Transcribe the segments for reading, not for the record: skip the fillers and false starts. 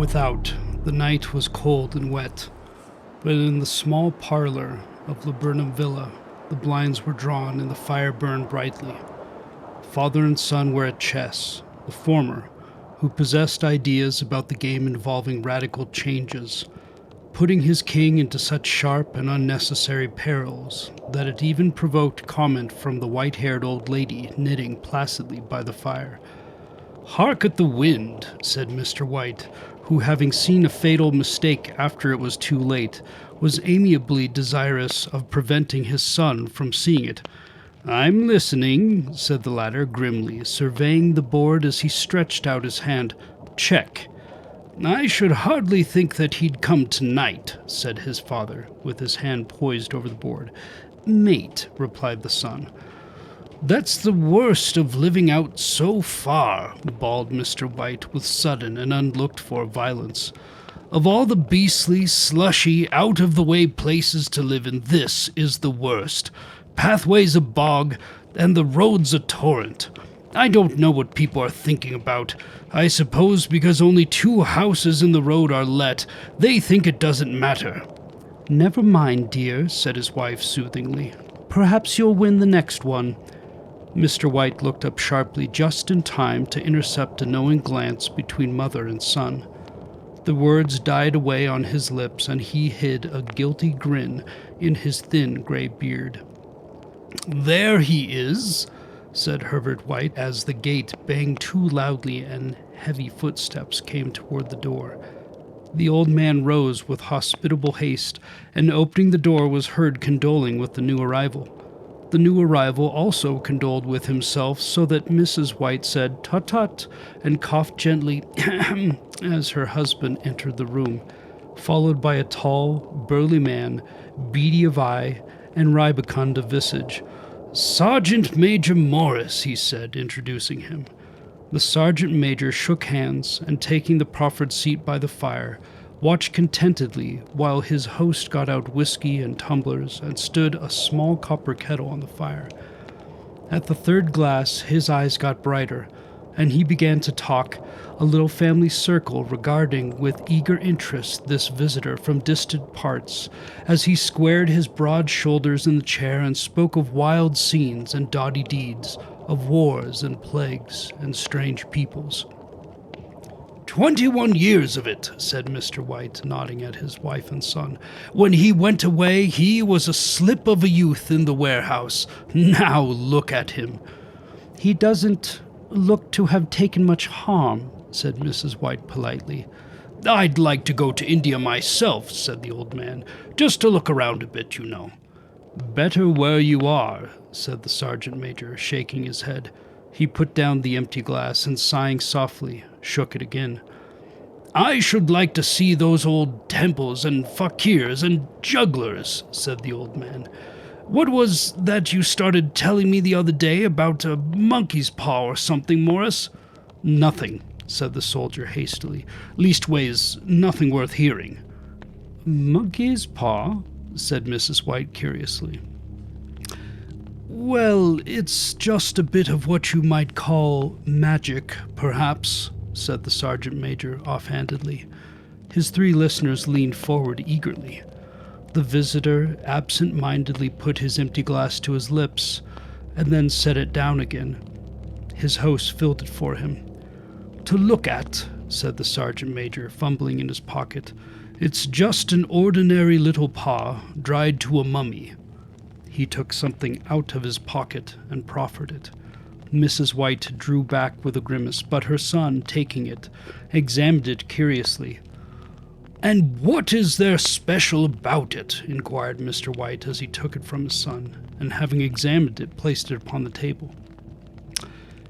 Without, the night was cold and wet, but in the small parlor of Laburnum Villa, the blinds were drawn and the fire burned brightly. Father and son were at chess, the former, who possessed ideas about the game involving radical changes, putting his king into such sharp and unnecessary perils that it even provoked comment from the white-haired old lady knitting placidly by the fire. "Hark at the wind," said Mr. White, who, having seen a fatal mistake after it was too late, was amiably desirous of preventing his son from seeing it. "I'm listening," said the latter grimly, surveying the board as he stretched out his hand. "Check." "I should hardly think that he'd come tonight," said his father, with his hand poised over the board. "Mate," replied the son. "That's the worst of living out so far," bawled Mr. White with sudden and unlooked-for violence. "Of all the beastly, slushy, out-of-the-way places to live in, this is the worst. Pathway's a bog, and the road's a torrent. I don't know what people are thinking about. I suppose because only 2 houses in the road are let, they think it doesn't matter." "Never mind, dear," said his wife soothingly. "Perhaps you'll win the next one." Mr. White looked up sharply just in time to intercept a knowing glance between mother and son. The words died away on his lips, and he hid a guilty grin in his thin gray beard. "There he is," said Herbert White, as the gate banged too loudly and heavy footsteps came toward the door. The old man rose with hospitable haste, and opening the door was heard condoling with the new arrival. The new arrival also condoled with himself, so that Mrs. White said "tut-tut" and coughed gently as her husband entered the room, followed by a tall, burly man, beady of eye and rubicund of visage. "Sergeant Major Morris," he said, introducing him. The sergeant major shook hands, and taking the proffered seat by the fire, watched contentedly while his host got out whiskey and tumblers and stood a small copper kettle on the fire. At the third glass his eyes got brighter, and he began to talk, a little family circle regarding with eager interest this visitor from distant parts, as he squared his broad shoulders in the chair and spoke of wild scenes and doughty deeds, of wars and plagues and strange peoples. 21 years of it," said Mr. White, nodding at his wife and son. "When he went away, he was a slip of a youth in the warehouse. Now look at him." "He doesn't look to have taken much harm," said Mrs. White politely. "I'd like to go to India myself," said the old man, "just to look around a bit, you know." "Better where you are," said the sergeant major, shaking his head. He put down the empty glass and, sighing softly, shook it again. "I should like to see those old temples and fakirs and jugglers," said the old man. "What was that you started telling me the other day about a monkey's paw or something, Morris?" "Nothing," said the soldier hastily. "Leastways, nothing worth hearing." "Monkey's paw?" said Mrs. White curiously. "Well, it's just a bit of what you might call magic, perhaps," said the sergeant major offhandedly. His 3 listeners leaned forward eagerly. The visitor absent-mindedly put his empty glass to his lips, and then set it down again. His host filled it for him. "To look at," said the sergeant major, fumbling in his pocket, "it's just an ordinary little paw, dried to a mummy." He took something out of his pocket and proffered it. Mrs. White drew back with a grimace, but her son, taking it, examined it curiously. "And what is there special about it?" inquired Mr. White as he took it from his son, and having examined it, placed it upon the table.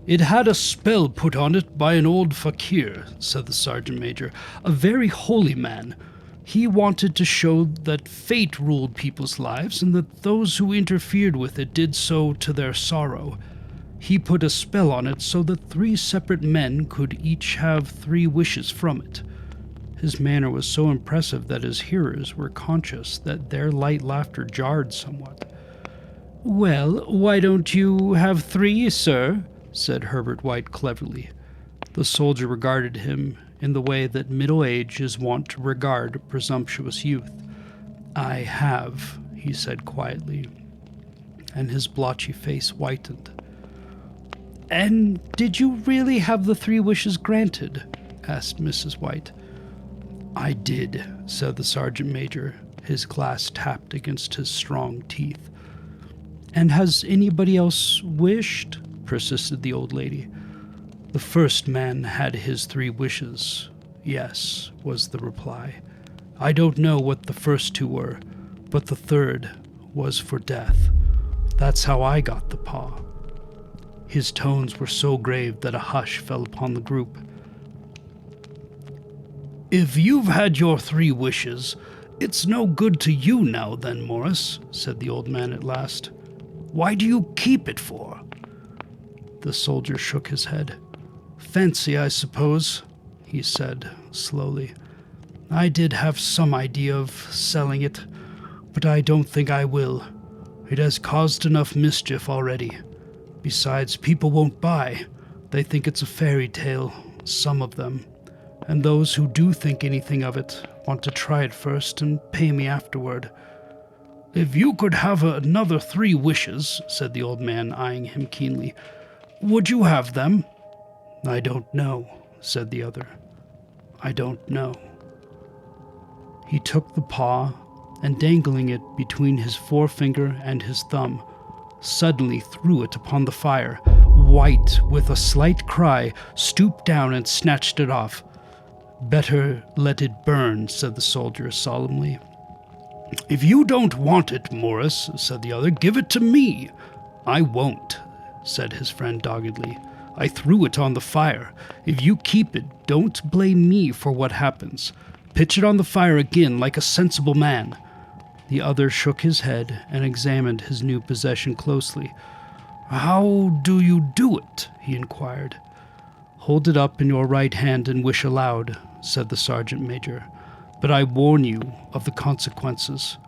"It had a spell put on it by an old fakir," said the sergeant major, "a very holy man. He wanted to show that fate ruled people's lives, and that those who interfered with it did so to their sorrow. He put a spell on it so that 3 separate men could each have 3 wishes from it." His manner was so impressive that his hearers were conscious that their light laughter jarred somewhat. "Well, why don't you have 3, sir?" said Herbert White cleverly. The soldier regarded him in the way that middle age is wont to regard presumptuous youth. "I have," he said quietly, and his blotchy face whitened. "And did you really have the 3 wishes granted?" asked Mrs. White. "I did," said the sergeant major, his glass tapped against his strong teeth. "And has anybody else wished?" persisted the old lady. "The first man had his 3 wishes, yes," was the reply. "I don't know what the first 2 were, but the third was for death. That's how I got the paw." His tones were so grave that a hush fell upon the group. "If you've had your 3 wishes, it's no good to you now then, Morris," said the old man at last. "Why do you keep it for?" The soldier shook his head. "Fancy, I suppose," he said slowly. "I did have some idea of selling it, but I don't think I will. It has caused enough mischief already. Besides, people won't buy. They think it's a fairy tale, some of them. And those who do think anything of it want to try it first and pay me afterward." "If you could have another 3 wishes," said the old man, eyeing him keenly, "would you have them?" "I don't know," said the other. "I don't know." He took the paw, and dangling it between his forefinger and his thumb, suddenly threw it upon the fire. White, with a slight cry, stooped down and snatched it off. "Better let it burn," said the soldier solemnly. "If you don't want it, Morris," said the other, "give it to me." "I won't," said his friend doggedly. "I threw it on the fire. If you keep it, don't blame me for what happens. Pitch it on the fire again like a sensible man." The other shook his head and examined his new possession closely. "How do you do it?" he inquired. "Hold it up in your right hand and wish aloud," said the sergeant major. "But I warn you of the consequences."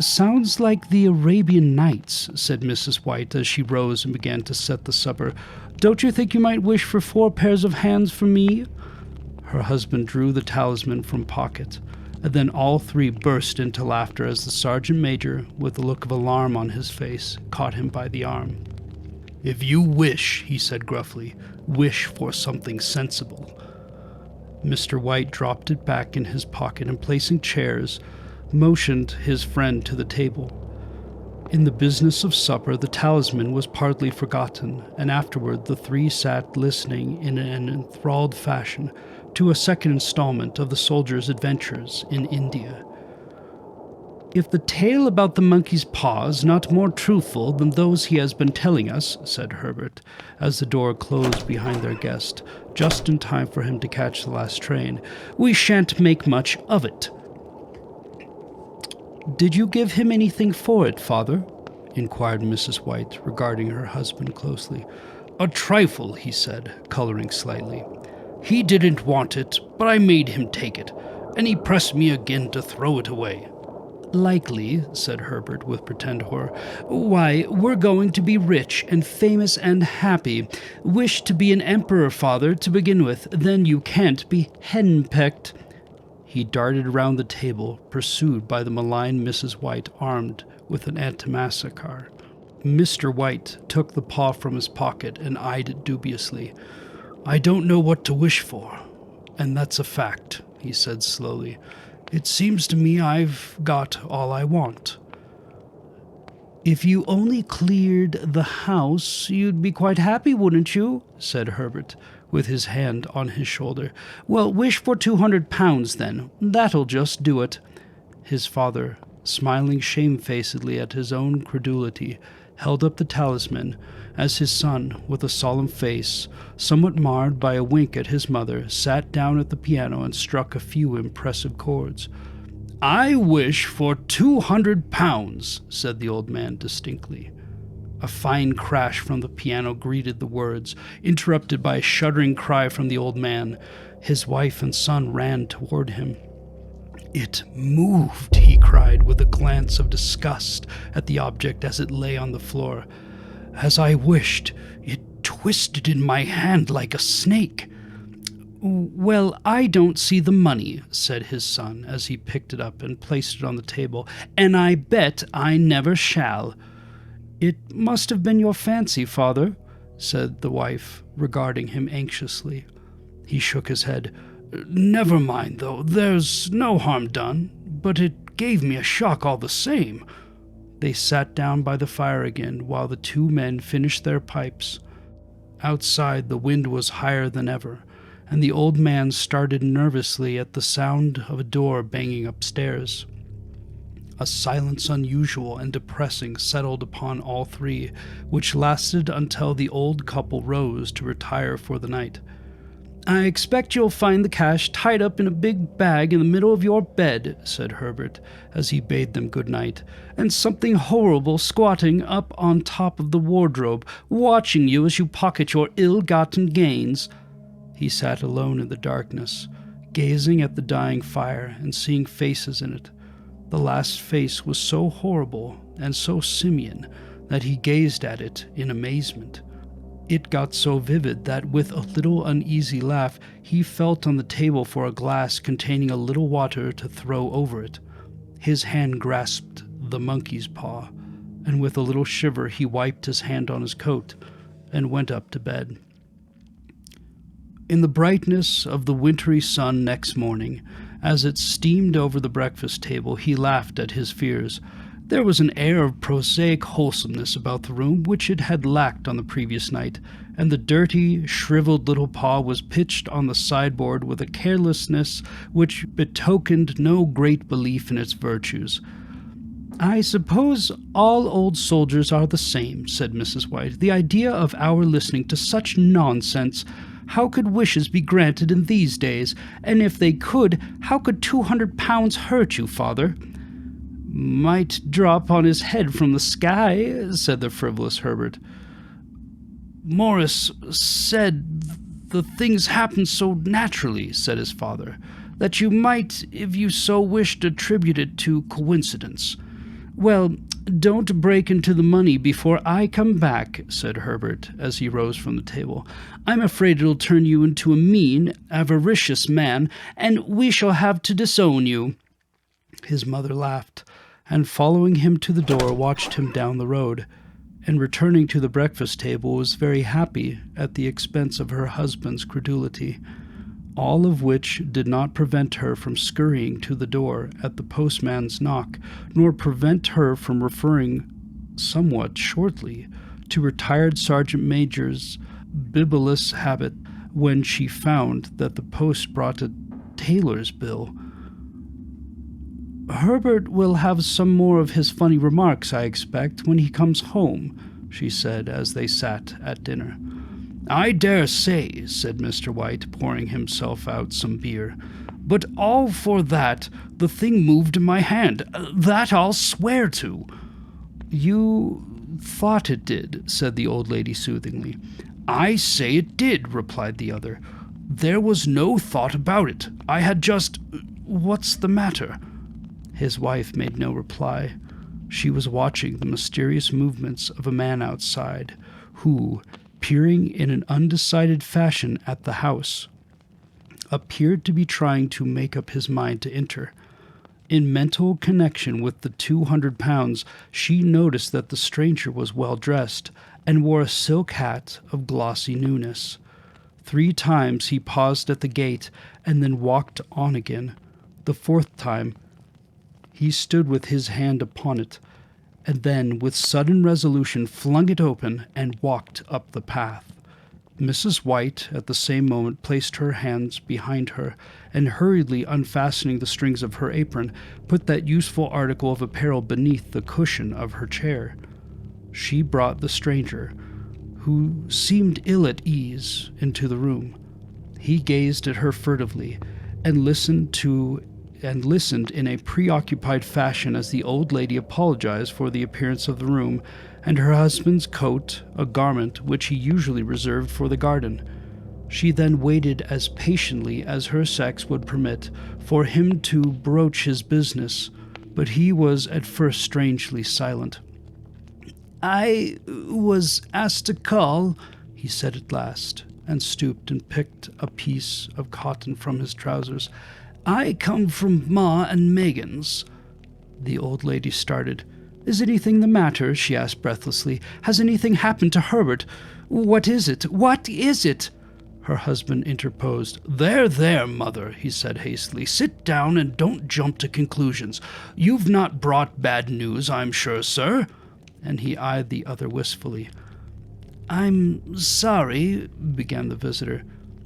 "Sounds like the Arabian Nights," said Mrs. White as she rose and began to set the supper. "Don't you think you might wish for 4 pairs of hands for me?" Her husband drew the talisman from pocket, and then all 3 burst into laughter as the sergeant major, with a look of alarm on his face, caught him by the arm. "If you wish," he said gruffly, "wish for something sensible." Mr. White dropped it back in his pocket and, placing chairs, motioned his friend to the table. In the business of supper, the talisman was partly forgotten, and afterward the 3 sat listening in an enthralled fashion to a second installment of the soldier's adventures in India. "If the tale about the monkey's paw is not more truthful than those he has been telling us," said Herbert, as the door closed behind their guest, just in time for him to catch the last train, "we shan't make much of it." "Did you give him anything for it, father?" inquired Mrs. White, regarding her husband closely. "A trifle," he said, coloring slightly. "He didn't want it, but I made him take it, and he pressed me again to throw it away." "Likely," said Herbert with pretended horror. "Why, we're going to be rich and famous and happy. Wish to be an emperor, father, to begin with. Then you can't be henpecked." He darted around the table, pursued by the malign Mrs. White, armed with an antimacassar. Mr. White took the paw from his pocket and eyed it dubiously. "I don't know what to wish for, and that's a fact," he said slowly. "It seems to me I've got all I want." "If you only cleared the house, you'd be quite happy, wouldn't you?" said Herbert, with his hand on his shoulder. "Well, wish for £200 then. That'll just do it." His father, smiling shamefacedly at his own credulity, held up the talisman, as his son, with a solemn face, somewhat marred by a wink at his mother, sat down at the piano and struck a few impressive chords. "I wish for £200, said the old man distinctly. A fine crash from the piano greeted the words, interrupted by a shuddering cry from the old man. His wife and son ran toward him. "It moved," he cried, with a glance of disgust at the object as it lay on the floor. "As I wished, it twisted in my hand like a snake." Well, I don't see the money, said his son as he picked it up and placed it on the table, and I bet I never shall. It must have been your fancy, father, said the wife, regarding him anxiously. He shook his head. Never mind, though, there's no harm done, but it gave me a shock all the same. They sat down by the fire again while the two men finished their pipes. Outside the wind was higher than ever, and the old man started nervously at the sound of a door banging upstairs. A silence unusual and depressing settled upon all three, which lasted until the old couple rose to retire for the night. I expect you'll find the cash tied up in a big bag in the middle of your bed, said Herbert, as he bade them good night, and something horrible squatting up on top of the wardrobe, watching you as you pocket your ill-gotten gains. He sat alone in the darkness, gazing at the dying fire and seeing faces in it. The last face was so horrible and so simian that he gazed at it in amazement. It got so vivid that with a little uneasy laugh he felt on the table for a glass containing a little water to throw over it. His hand grasped the monkey's paw, and with a little shiver he wiped his hand on his coat and went up to bed. In the brightness of the wintry sun next morning, as it steamed over the breakfast table, he laughed at his fears. There was an air of prosaic wholesomeness about the room which it had lacked on the previous night, and the dirty, shriveled little paw was pitched on the sideboard with a carelessness which betokened no great belief in its virtues. I suppose all old soldiers are the same, said Mrs. White. The idea of our listening to such nonsense! How could wishes be granted in these days? And if they could, how could £200 hurt you, father? Might drop on his head from the sky, said the frivolous Herbert. Morris said the things happen so naturally, said his father, that you might, if you so wished, attribute it to coincidence. Well, don't break into the money before I come back, said Herbert, as he rose from the table. I'm afraid it'll turn you into a mean, avaricious man, and we shall have to disown you. His mother laughed, and following him to the door watched him down the road, and returning to the breakfast table was very happy at the expense of her husband's credulity, all of which did not prevent her from scurrying to the door at the postman's knock, nor prevent her from referring somewhat shortly to retired Sergeant Major's bibulous habit when she found that the post brought a tailor's bill. Herbert will have some more of his funny remarks, I expect, when he comes home, she said as they sat at dinner. I dare say, said Mr. White, pouring himself out some beer. But all for that, the thing moved in my hand. That I'll swear to. You thought it did, said the old lady soothingly. I say it did, replied the other. There was no thought about it. I had just... What's the matter? His wife made no reply. She was watching the mysterious movements of a man outside, who, peering in an undecided fashion at the house, appeared to be trying to make up his mind to enter. In mental connection with the £200, she noticed that the stranger was well dressed and wore a silk hat of glossy newness. 3 times he paused at the gate and then walked on again. The 4th time he stood with his hand upon it, and then with sudden resolution flung it open and walked up the path. Mrs. White at the same moment placed her hands behind her, and hurriedly unfastening the strings of her apron, put that useful article of apparel beneath the cushion of her chair. She brought the stranger, who seemed ill at ease, into the room. He gazed at her furtively, and listened in a preoccupied fashion as the old lady apologized for the appearance of the room and her husband's coat, a garment which he usually reserved for the garden. She then waited as patiently as her sex would permit for him to broach his business, but he was at first strangely silent. I was asked to call, he said at last, and stooped and picked a piece of cotton from his trousers. "I come from Ma and Megan's." The old lady started. "Is anything the matter?" she asked breathlessly. "Has anything happened to Herbert? What is it? What is it?" Her husband interposed. There, mother," he said hastily. "Sit down and don't jump to conclusions. You've not brought bad news, I'm sure, sir." And he eyed the other wistfully. "I'm sorry," began the visitor.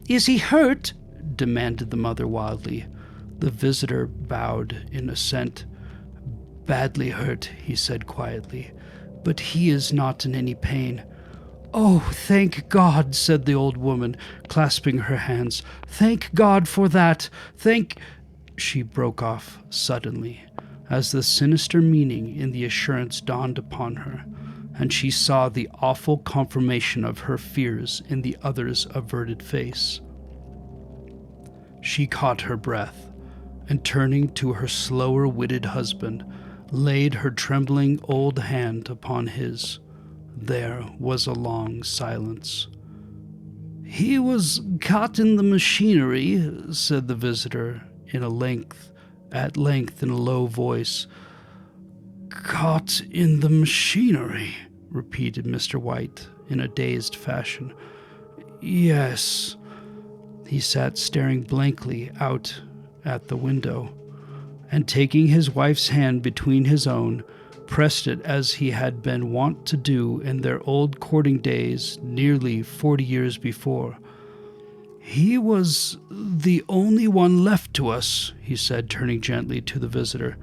"Is he hurt?" demanded the mother wildly. The visitor bowed in assent. "Badly hurt," he said quietly, "but he is not in any pain." "Oh, thank God," said the old woman, clasping her hands. "Thank God for that. She broke off suddenly, as the sinister meaning in the assurance dawned upon her, and she saw the awful confirmation of her fears in the other's averted face. She caught her breath, and turning to her slower-witted husband, laid her trembling old hand upon his. There was a long silence. "He was caught in the machinery," said the visitor at length in a low voice. "Caught in the machinery," repeated Mr. White in a dazed fashion. "Yes." He sat staring blankly out at the window, and taking his wife's hand between his own, pressed it as he had been wont to do in their old courting days nearly 40 years before. "He was the only one left to us," he said, turning gently to the visitor.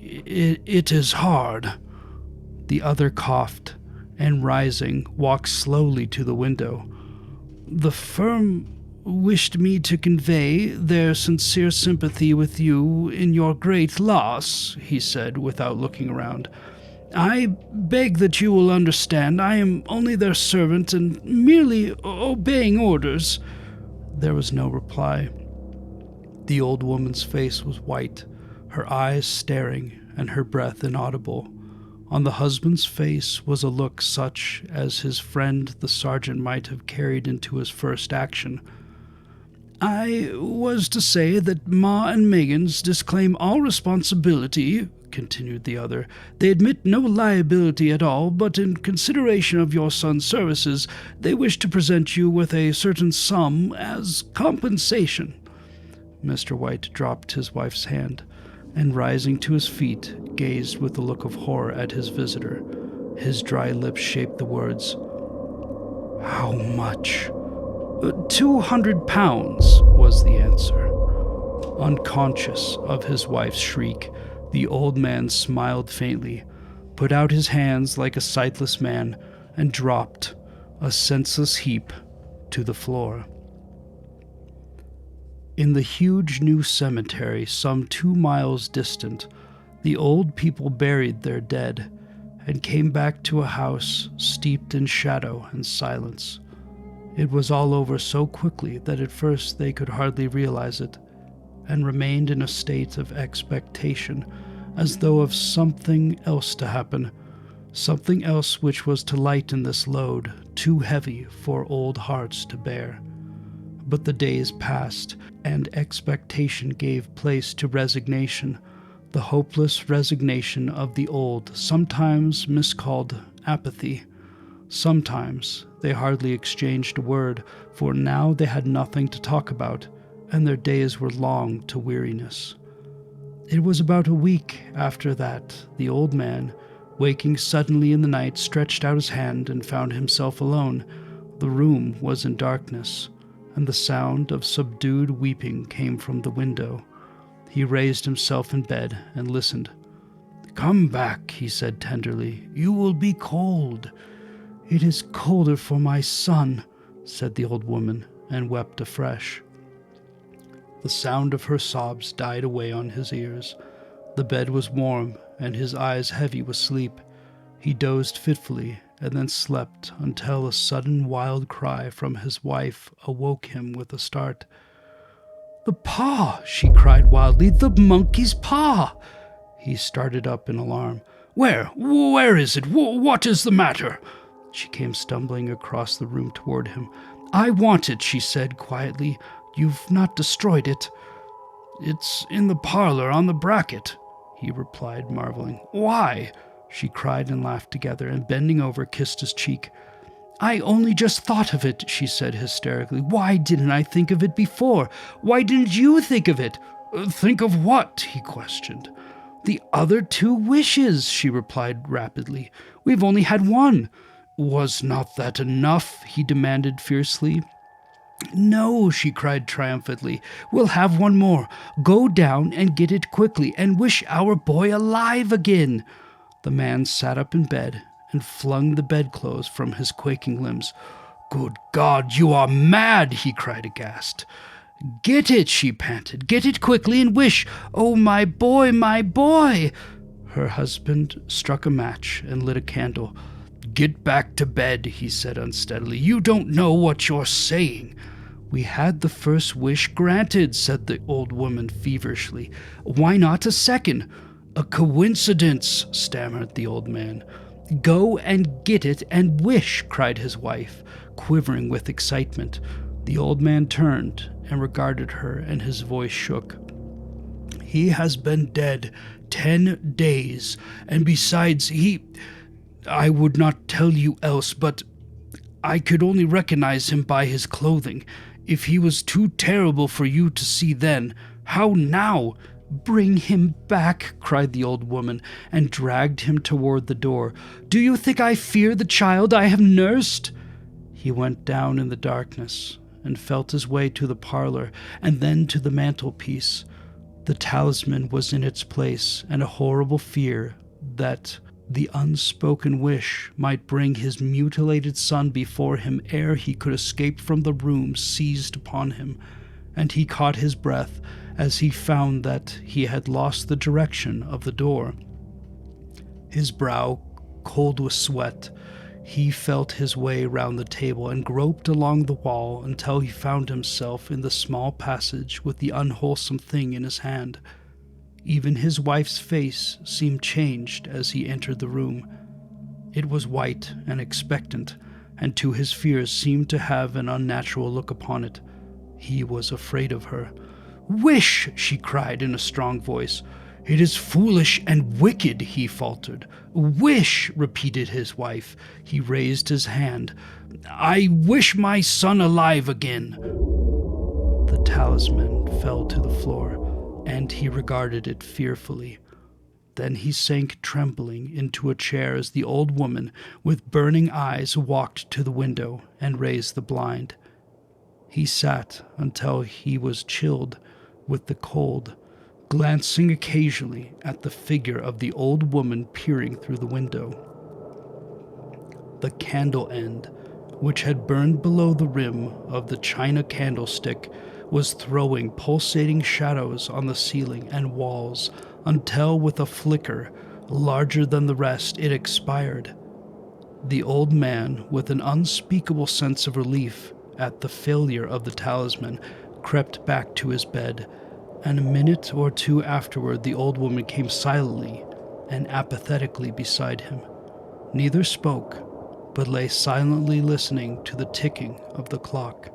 It is hard." The other coughed, and rising, walked slowly to the window. "The firm wished me to convey their sincere sympathy with you in your great loss," he said, without looking around. "I beg that you will understand I am only their servant and merely obeying orders." There was no reply. The old woman's face was white, her eyes staring, and her breath inaudible. On the husband's face was a look such as his friend the sergeant might have carried into his first action. "I was to say that Ma and Megan's disclaim all responsibility," continued the other. "They admit no liability at all, but in consideration of your son's services, they wish to present you with a certain sum as compensation." Mr. White dropped his wife's hand, and rising to his feet, gazed with a look of horror at his visitor. His dry lips shaped the words, "How much?" £200 was the answer. Unconscious of his wife's shriek, the old man smiled faintly, put out his hands like a sightless man, and dropped, a senseless heap, to the floor. In the huge new cemetery some 2 miles distant, the old people buried their dead, and came back to a house steeped in shadow and silence. It was all over so quickly that at first they could hardly realize it, and remained in a state of expectation, as though of something else to happen, something else which was to lighten this load, too heavy for old hearts to bear. But the days passed, and expectation gave place to resignation, the hopeless resignation of the old, sometimes miscalled apathy. Sometimes they hardly exchanged a word, for now they had nothing to talk about, and their days were long to weariness. It was about a week after that the old man, waking suddenly in the night, stretched out his hand and found himself alone. The room was in darkness, and the sound of subdued weeping came from the window. He raised himself in bed and listened. "Come back," he said tenderly. "You will be cold." "It is colder for my son," said the old woman, and wept afresh. The sound of her sobs died away on his ears. The bed was warm, and his eyes heavy with sleep. He dozed fitfully, and then slept until a sudden wild cry from his wife awoke him with a start. "The paw!" she cried wildly. "The monkey's paw!" He started up in alarm. Where is it? What is the matter?" She came stumbling across the room toward him. "I want it," she said quietly. "You've not destroyed it." "It's in the parlor on the bracket," he replied, marveling. "Why?" she cried and laughed together, and bending over, kissed his cheek. "I only just thought of it," she said hysterically. "Why didn't I think of it before? Why didn't you think of it?" "Think of what?" he questioned. "The other 2 wishes," she replied rapidly. "We've only had one." "Was not that enough?" he demanded fiercely. "No," she cried triumphantly. "We'll have one more. Go down and get it quickly and wish our boy alive again." The man sat up in bed and flung the bedclothes from his quaking limbs. "Good God, you are mad!" he cried aghast. "Get it," she panted. "Get it quickly and wish. Oh, my boy, my boy!" Her husband struck a match and lit a candle. "Get back to bed," he said unsteadily. "You don't know what you're saying." "We had the first wish granted," said the old woman feverishly. "Why not a second?" "A coincidence," stammered the old man. "Go and get it and wish," cried his wife, quivering with excitement. The old man turned and regarded her, and his voice shook. "He has been dead 10 days, and besides, I would not tell you else, but I could only recognize him by his clothing. If he was too terrible for you to see then, how now?" "Bring him back," cried the old woman, and dragged him toward the door. "Do you think I fear the child I have nursed?" He went down in the darkness and felt his way to the parlor and then to the mantelpiece. The talisman was in its place, and a horrible fear that the unspoken wish might bring his mutilated son before him ere he could escape from the room seized upon him, and he caught his breath as he found that he had lost the direction of the door. His brow cold with sweat, he felt his way round the table and groped along the wall until he found himself in the small passage with the unwholesome thing in his hand. Even his wife's face seemed changed as he entered the room. It was white and expectant, and to his fears seemed to have an unnatural look upon it. He was afraid of her. "Wish!" she cried in a strong voice. "It is foolish and wicked," he faltered. "Wish!" repeated his wife. He raised his hand. "I wish my son alive again." The talisman fell to the floor, and he regarded it fearfully. Then he sank trembling into a chair as the old woman, with burning eyes, walked to the window and raised the blind. He sat until he was chilled with the cold, glancing occasionally at the figure of the old woman peering through the window. The candle end, which had burned below the rim of the china candlestick, was throwing pulsating shadows on the ceiling and walls until, with a flicker larger than the rest, it expired. The old man, with an unspeakable sense of relief at the failure of the talisman, crept back to his bed, and a minute or two afterward the old woman came silently and apathetically beside him. Neither spoke, but lay silently listening to the ticking of the clock.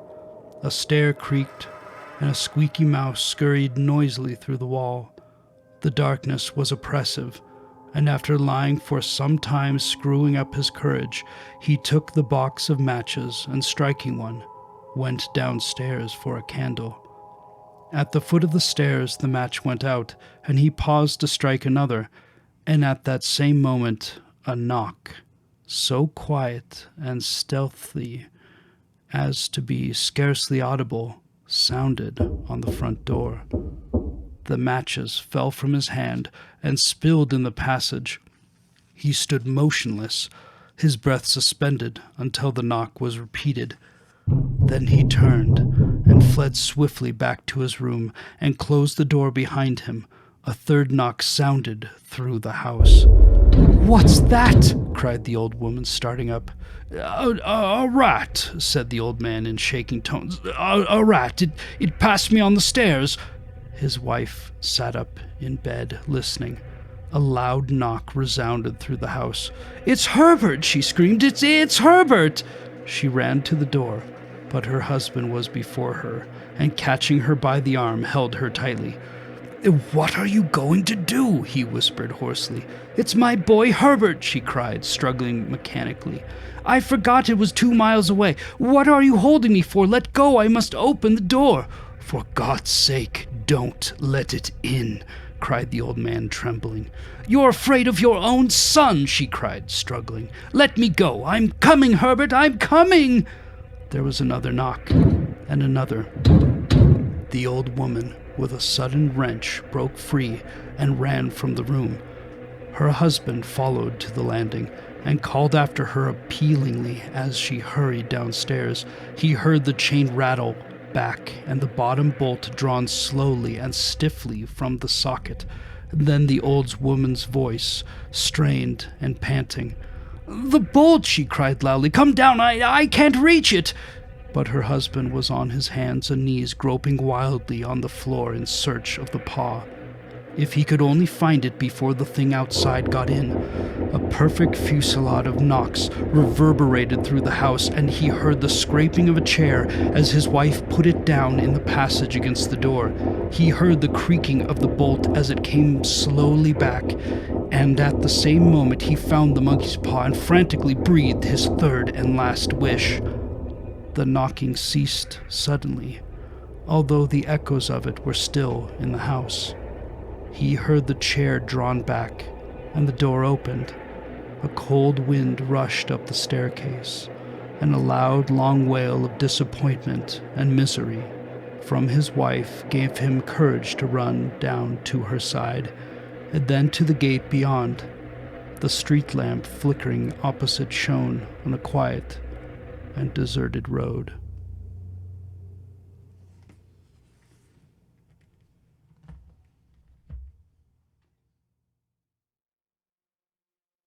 A stair creaked, and a squeaky mouse scurried noisily through the wall. The darkness was oppressive, and after lying for some time screwing up his courage, he took the box of matches and, striking one, went downstairs for a candle. At the foot of the stairs the match went out, and he paused to strike another, and at that same moment a knock, so quiet and stealthy as to be scarcely audible, sounded on the front door. The matches fell from his hand and spilled in the passage. He stood motionless, his breath suspended until the knock was repeated. Then he turned and fled swiftly back to his room and closed the door behind him. A third knock sounded through the house. "What's that?" cried the old woman, starting up. A rat," said the old man in shaking tones. A rat. It passed me on the stairs." His wife sat up in bed, listening. A loud knock resounded through the house. "It's Herbert!" she screamed. It's Herbert!" She ran to the door, but her husband was before her, and catching her by the arm, held her tightly. "What are you going to do?" he whispered hoarsely. "It's my boy Herbert," she cried, struggling mechanically. "I forgot it was 2 miles away. What are you holding me for? Let go, I must open the door." "For God's sake, don't let it in," cried the old man, trembling. "You're afraid of your own son," she cried, struggling. "Let me go. I'm coming, Herbert, I'm coming." There was another knock, and another. The old woman, with a sudden wrench, broke free and ran from the room. Her husband followed to the landing and called after her appealingly as she hurried downstairs. He heard the chain rattle back and the bottom bolt drawn slowly and stiffly from the socket. Then the old woman's voice, strained and panting. "The bolt!" she cried loudly. "Come down! I can't reach it!" But her husband was on his hands and knees, groping wildly on the floor in search of the paw. If he could only find it before the thing outside got in. A perfect fusillade of knocks reverberated through the house, and he heard the scraping of a chair as his wife put it down in the passage against the door. He heard the creaking of the bolt as it came slowly back, and at the same moment he found the monkey's paw and frantically breathed his third and last wish. The knocking ceased suddenly, although the echoes of it were still in the house. He heard the chair drawn back, and the door opened. A cold wind rushed up the staircase, and a loud, long wail of disappointment and misery from his wife gave him courage to run down to her side, and then to the gate beyond. The street lamp flickering opposite shone on a quiet and deserted road.